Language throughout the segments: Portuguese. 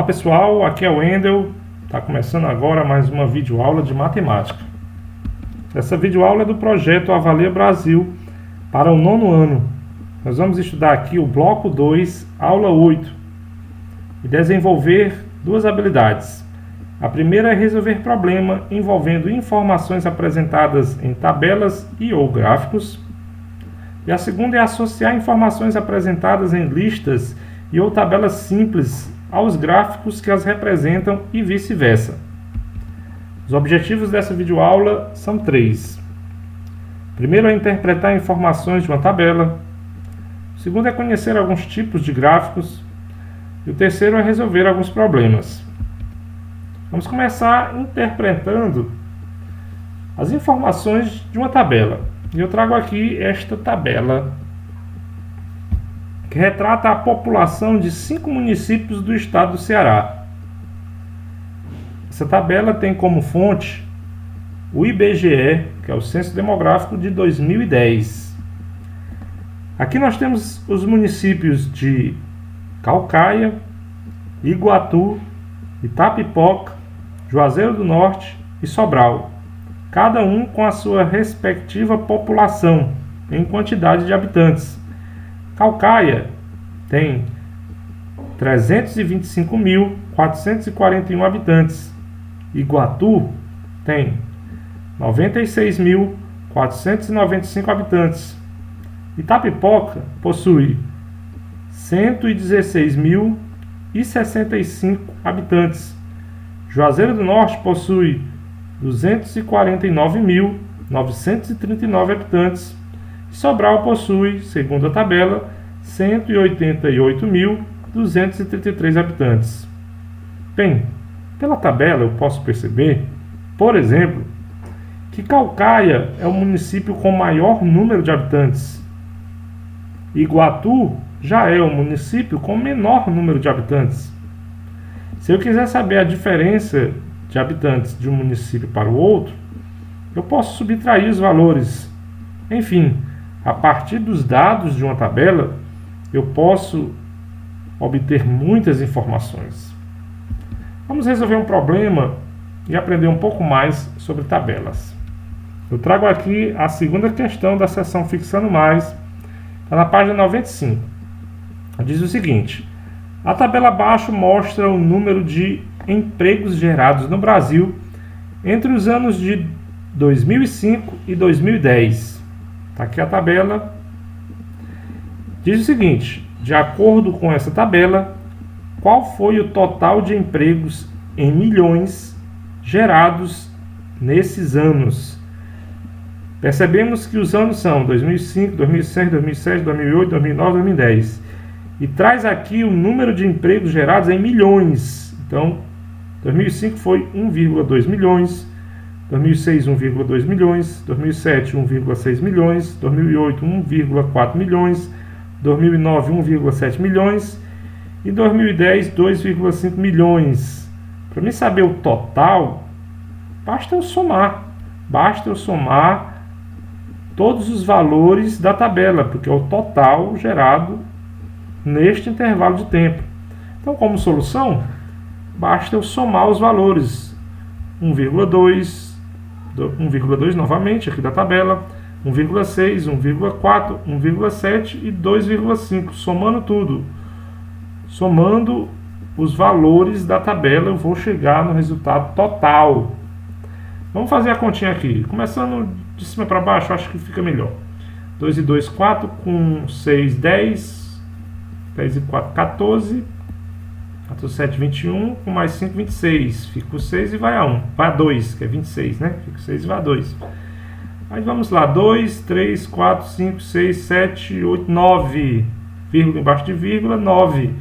Olá pessoal, aqui é o Wendel. Está começando agora mais uma videoaula de matemática. Essa videoaula é do projeto Avalia Brasil para o 9º ano. Nós vamos estudar aqui o bloco 2, aula 8 e desenvolver duas habilidades. A primeira é resolver problema envolvendo informações apresentadas em tabelas e ou gráficos. E a segunda é associar informações apresentadas em listas e ou tabelas simples aos gráficos que as representam e vice-versa. Os objetivos dessa videoaula são 3. Primeiro é interpretar informações de uma tabela. O segundo é conhecer alguns tipos de gráficos. E o terceiro é resolver alguns problemas. Vamos começar interpretando as informações de uma tabela. E eu trago aqui esta tabela, que retrata a população de 5 municípios do estado do Ceará. Essa tabela tem como fonte o IBGE, que é o Censo Demográfico de 2010. Aqui nós temos os municípios de Caucaia, Iguatu, Itapipoca, Juazeiro do Norte e Sobral, cada um com a sua respectiva população em quantidade de habitantes. Caucaia tem 325.441 habitantes. Iguatu tem 96.495 habitantes. Itapipoca possui 116.065 habitantes. Juazeiro do Norte possui 249.939 habitantes. Sobral possui, segundo a tabela, 188.233 habitantes. Bem, pela tabela eu posso perceber, por exemplo, que Caucaia é o município com maior número de habitantes. Iguatu já é o município com menor número de habitantes. Se eu quiser saber a diferença de habitantes de um município para o outro, eu posso subtrair os valores. Enfim, a partir dos dados de uma tabela, eu posso obter muitas informações. Vamos resolver um problema e aprender um pouco mais sobre tabelas. Eu trago aqui a segunda questão da seção Fixando Mais, está na página 95. Diz o seguinte: a tabela abaixo mostra o número de empregos gerados no Brasil entre os anos de 2005 e 2010. Está aqui a tabela. Diz o seguinte: de acordo com essa tabela, qual foi o total de empregos em milhões gerados nesses anos? Percebemos que os anos são 2005, 2006, 2007, 2008, 2009, 2010. E traz aqui o número de empregos gerados em milhões. Então, 2005 foi 1,2 milhões. 2006, 1,2 milhões, 2007, 1,6 milhões, 2008, 1,4 milhões, 2009, 1,7 milhões e 2010, 2,5 milhões. Para mim saber o total, basta eu somar todos os valores da tabela, porque é o total gerado neste intervalo de tempo. Então, como solução, basta eu somar os valores: 1,2 novamente aqui da tabela, 1,6, 1,4, 1,7 e 2,5, somando tudo. Somando os valores da tabela, eu vou chegar no resultado total. Vamos fazer a continha aqui, começando de cima para baixo, acho que fica melhor. 2 e 2, 4, com 6, 10, 10 e 4, 14, 4, 7, 21, com mais 5, 26. Fica o 6 e vai a 1. Vai a 2, que é 26, né? Fica o 6 e vai a 2. Aí vamos lá. 2, 3, 4, 5, 6, 7, 8, 9. Vírgula embaixo de vírgula, 9.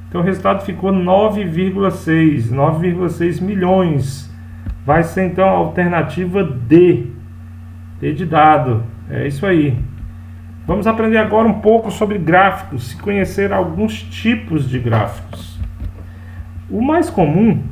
Então o resultado ficou 9,6. 9,6 milhões. Vai ser então a alternativa D. D de dado. É isso aí. Vamos aprender agora um pouco sobre gráficos e conhecer alguns tipos de gráficos. O mais comum,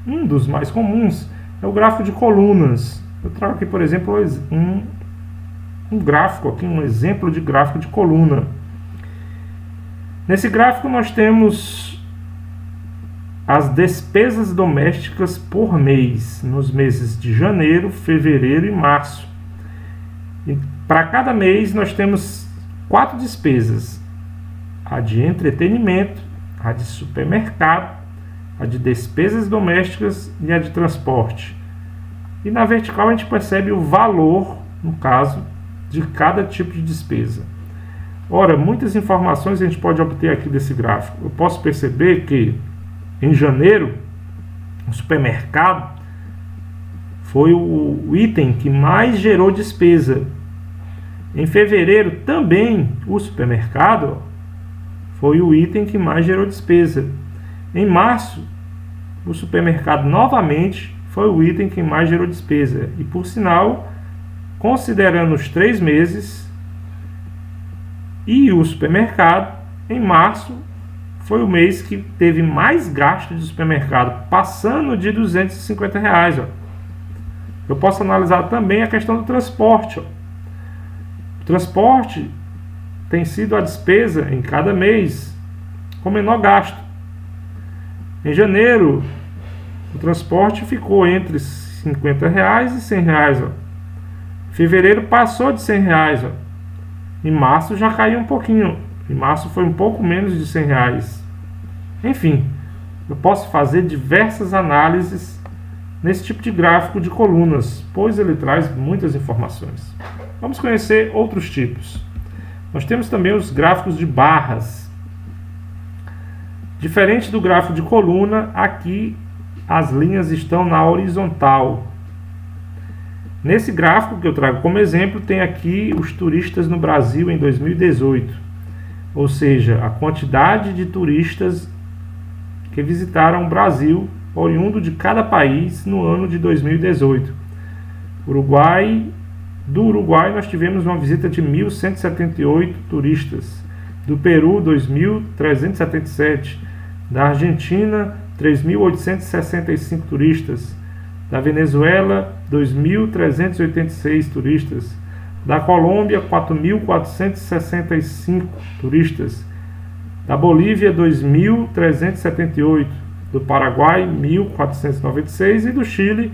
um dos mais comuns, é o gráfico de colunas. Eu trago aqui, por exemplo, um gráfico, aqui, um exemplo de gráfico de coluna. Nesse gráfico nós temos as despesas domésticas por mês, nos meses de janeiro, fevereiro e março. E para cada mês nós temos 4 despesas: a de entretenimento, a de supermercado, a de despesas domésticas e a de transporte. E na vertical a gente percebe o valor, no caso, de cada tipo de despesa. Ora, muitas informações a gente pode obter aqui desse gráfico. Eu posso perceber que em janeiro, o supermercado foi o item que mais gerou despesa. Em fevereiro, também o supermercado foi o item que mais gerou despesa. Em março, o supermercado novamente foi o item que mais gerou despesa. E por sinal, considerando os 3 meses e o supermercado, em março foi o mês que teve mais gasto de supermercado, passando de R$250. Eu posso analisar também a questão do transporte. O transporte tem sido a despesa em cada mês com menor gasto. Em janeiro, o transporte ficou entre R$50 e R$100. Em fevereiro passou de R$100. Em março já caiu um pouquinho. Em março foi um pouco menos de R$100. Enfim, eu posso fazer diversas análises nesse tipo de gráfico de colunas, pois ele traz muitas informações. Vamos conhecer outros tipos. Nós temos também os gráficos de barras. Diferente do gráfico de coluna, aqui as linhas estão na horizontal. Nesse gráfico que eu trago como exemplo, tem aqui os turistas no Brasil em 2018. Ou seja, a quantidade de turistas que visitaram o Brasil, oriundo de cada país, no ano de 2018. Do Uruguai nós tivemos uma visita de 1.178 turistas. Do Peru, 2.377. Da Argentina, 3.865 turistas. Da Venezuela, 2.386 turistas. Da Colômbia, 4.465 turistas. Da Bolívia, 2.378. Do Paraguai, 1.496. E do Chile,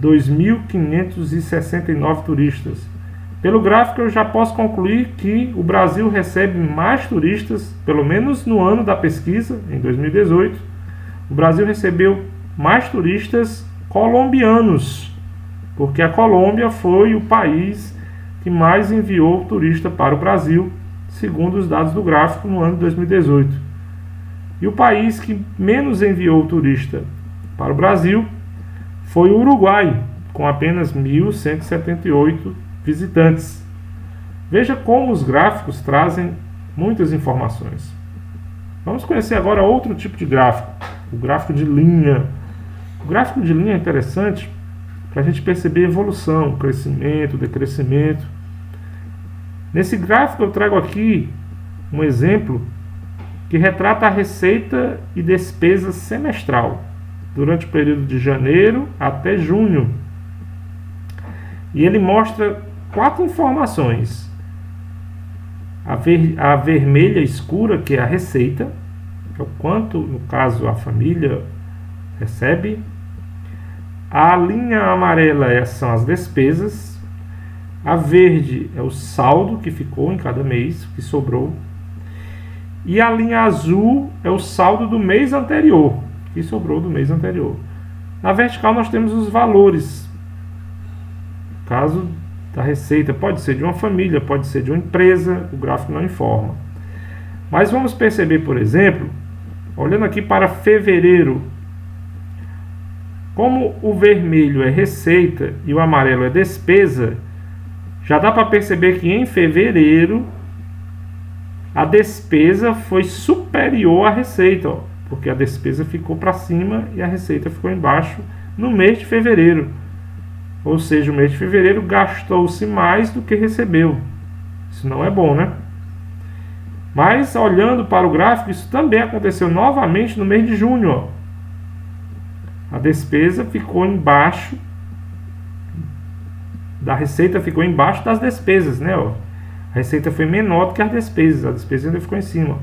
2.569 turistas. Pelo gráfico eu já posso concluir que o Brasil recebe mais turistas, pelo menos no ano da pesquisa, em 2018. O Brasil recebeu mais turistas colombianos, porque a Colômbia foi o país que mais enviou turista para o Brasil, segundo os dados do gráfico no ano de 2018. E o país que menos enviou turista para o Brasil foi o Uruguai, com apenas 1.178 visitantes. Veja como os gráficos trazem muitas informações. Vamos conhecer agora outro tipo de gráfico, o gráfico de linha. O gráfico de linha é interessante para a gente perceber evolução, crescimento, decrescimento. Nesse gráfico eu trago aqui um exemplo que retrata a receita e despesa semestral durante o período de janeiro até junho. E ele mostra 4 informações. A vermelha escura, que é a receita, que é o quanto, no caso, a família recebe. A linha amarela são as despesas. A verde é o saldo que ficou em cada mês, que sobrou. E a linha azul é o saldo do mês anterior, que sobrou do mês anterior. Na vertical nós temos os valores. No caso da receita, pode ser de uma família, pode ser de uma empresa, o gráfico não informa. Mas vamos perceber, por exemplo, olhando aqui para fevereiro, como o vermelho é receita e o amarelo é despesa, já dá para perceber que em fevereiro a despesa foi superior à receita, porque a despesa ficou para cima e a receita ficou embaixo no mês de fevereiro. Ou seja, o mês de fevereiro gastou-se mais do que recebeu. Isso não é bom, né? Mas, olhando para o gráfico, isso também aconteceu novamente no mês de junho. A despesa ficou embaixo da receita, ficou embaixo das despesas, né? A receita foi menor do que as despesas, a despesa ainda ficou em cima.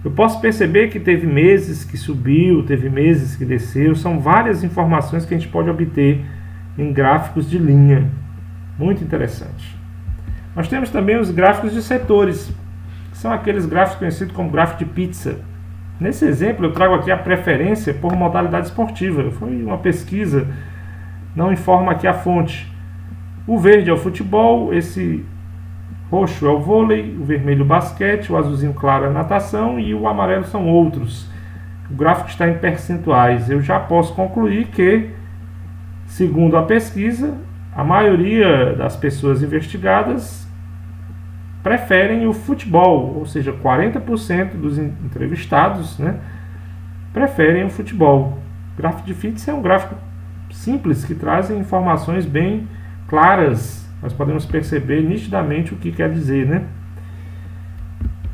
Eu posso perceber que teve meses que subiu, teve meses que desceu. São várias informações que a gente pode obter em gráficos de linha. Muito interessante. Nós temos também os gráficos de setores, que são aqueles gráficos conhecidos como gráfico de pizza. Nesse exemplo, eu trago aqui a preferência por modalidade esportiva. Foi uma pesquisa, não informa aqui a fonte. O verde é o futebol, esse roxo é o vôlei, o vermelho o basquete, o azulzinho claro é a natação e o amarelo são outros. O gráfico está em percentuais. Eu já posso concluir que, segundo a pesquisa, a maioria das pessoas investigadas preferem o futebol, ou seja, 40% dos entrevistados, né, preferem o futebol. O gráfico de Fitts é um gráfico simples que traz informações bem claras. Nós podemos perceber nitidamente o que quer dizer, né?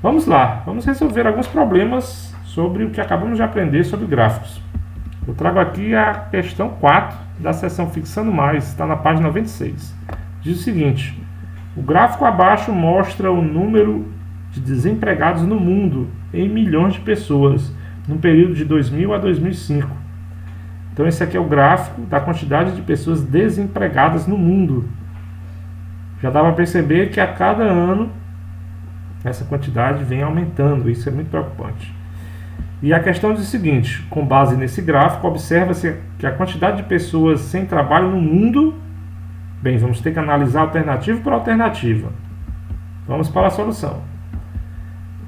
Vamos lá, vamos resolver alguns problemas sobre o que acabamos de aprender sobre gráficos. Eu trago aqui a questão 4 da seção Fixando Mais, está na página 96. Diz o seguinte: o gráfico abaixo mostra o número de desempregados no mundo em milhões de pessoas, no período de 2000 a 2005. Então esse aqui é o gráfico da quantidade de pessoas desempregadas no mundo. Já dá para perceber que a cada ano essa quantidade vem aumentando, isso é muito preocupante. E a questão diz o seguinte: com base nesse gráfico, observa-se que a quantidade de pessoas sem trabalho no mundo... Bem, vamos ter que analisar alternativa por alternativa. Vamos para a solução.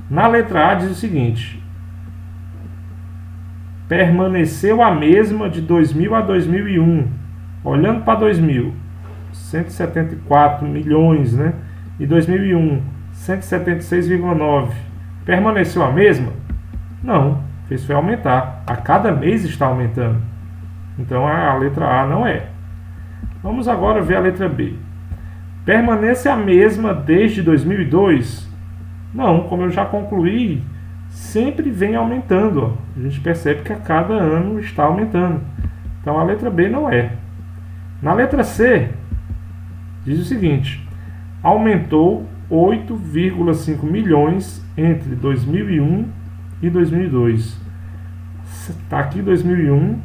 Na letra A diz o seguinte: permaneceu a mesma de 2000 a 2001. Olhando para 2000, 174 milhões, né? E 2001, 176,9. Permaneceu a mesma? Não, foi aumentar. A cada mês está aumentando. Então a letra A não é. Vamos agora ver a letra B. Permanece a mesma desde 2002? Não, como eu já concluí, sempre vem aumentando. Ó. A gente percebe que a cada ano está aumentando. Então a letra B não é. Na letra C, diz o seguinte: aumentou 8,5 milhões entre 2001 e 2002. Está aqui 2001,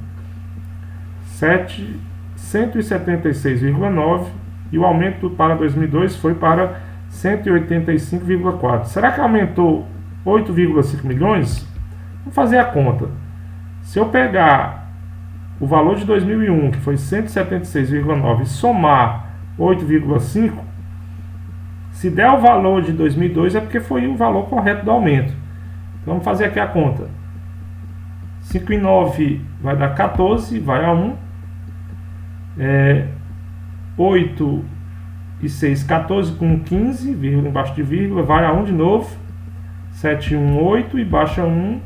176,9 e o aumento para 2002 foi para 185,4. Será que aumentou 8,5 milhões? Vamos fazer a conta. Se eu pegar o valor de 2001, que foi 176,9, e somar 8,5, se der o valor de 2002 é porque foi o valor correto do aumento. Então vamos fazer aqui a conta. 5 e 9 vai dar 14, vai a 1. 8 e 6, 14 com 15, vírgula embaixo de vírgula, vai a 1 de novo. 7 e 1, 8 e baixa 1,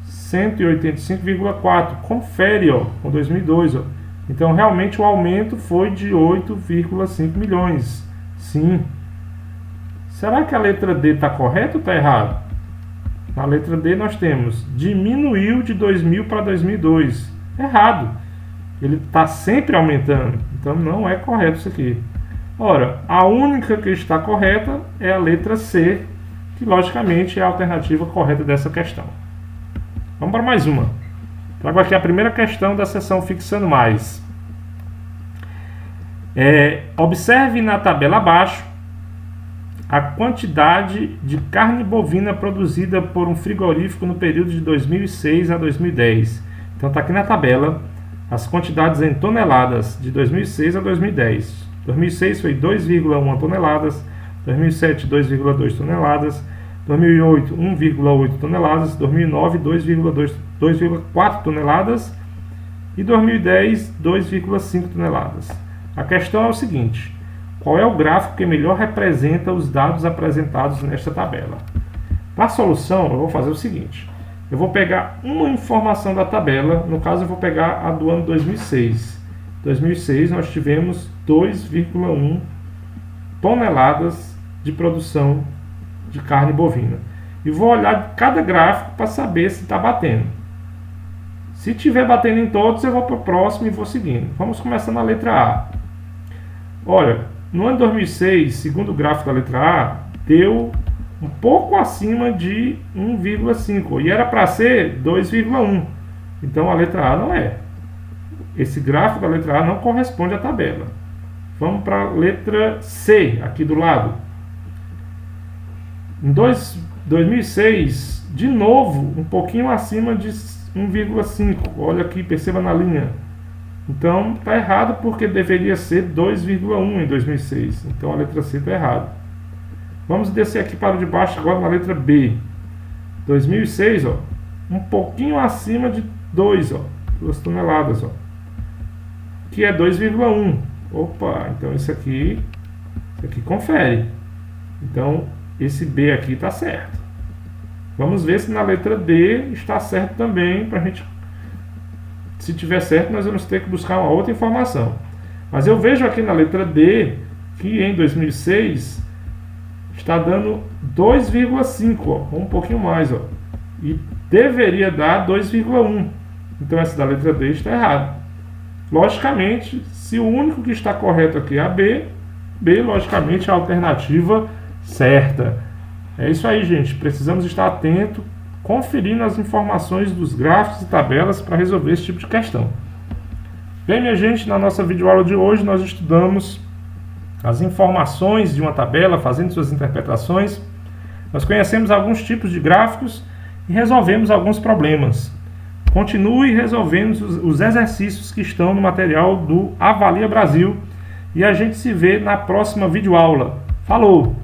185,4. Confere, ó, com 2002. Ó. Então realmente o aumento foi de 8,5 milhões. Sim. Será que a letra D está correta ou está errado? Na letra D nós temos diminuiu de 2000 para 2002. Errado. Ele está sempre aumentando. Então não é correto isso aqui. Ora, a única que está correta é a letra C, que logicamente é a alternativa correta dessa questão. Vamos para mais uma. Trago aqui a primeira questão da seção Fixando Mais. Observe na tabela abaixo a quantidade de carne bovina produzida por um frigorífico no período de 2006 a 2010. Então está aqui na tabela as quantidades em toneladas de 2006 a 2010. 2006 foi 2,1 toneladas, 2007 2,2 toneladas, 2008 1,8 toneladas, 2009 2,4 toneladas e 2010 2,5 toneladas. A questão é o seguinte: qual é o gráfico que melhor representa os dados apresentados nesta tabela? Para a solução, eu vou fazer o seguinte: eu vou pegar uma informação da tabela, no caso eu vou pegar a do ano 2006. Em 2006 nós tivemos 2,1 toneladas de produção de carne bovina. E vou olhar cada gráfico para saber se está batendo. Se estiver batendo em todos, eu vou para o próximo e vou seguindo. Vamos começar na letra A. Olha, no ano 2006, segundo o gráfico da letra A, deu um pouco acima de 1,5 e era para ser 2,1. Então a letra A não é. Esse gráfico da letra A não corresponde à tabela. Vamos para a letra C, aqui do lado. Em 2006, de novo, um pouquinho acima de 1,5. Olha aqui, perceba na linha. Então está errado porque deveria ser 2,1 em 2006. Então a letra C está errada. Vamos descer aqui para o de baixo agora na letra B. 2006, ó, um pouquinho acima de 2, ó, 2 toneladas, ó, que é 2,1. Opa, então isso aqui confere. Então esse B aqui está certo. Vamos ver se na letra D está certo também, para a gente. Se tiver certo, nós vamos ter que buscar uma outra informação. Mas eu vejo aqui na letra D que em 2006 está dando 2,5, ó, um pouquinho mais, ó, e deveria dar 2,1. Então essa da letra D está errada. Logicamente, se o único que está correto aqui é a B, logicamente é a alternativa certa. É isso aí, gente. Precisamos estar atento, conferindo as informações dos gráficos e tabelas para resolver esse tipo de questão. Bem, minha gente, na nossa videoaula de hoje nós estudamos as informações de uma tabela, fazendo suas interpretações. Nós conhecemos alguns tipos de gráficos e resolvemos alguns problemas. Continue resolvendo os exercícios que estão no material do Avalia Brasil e a gente se vê na próxima videoaula. Falou!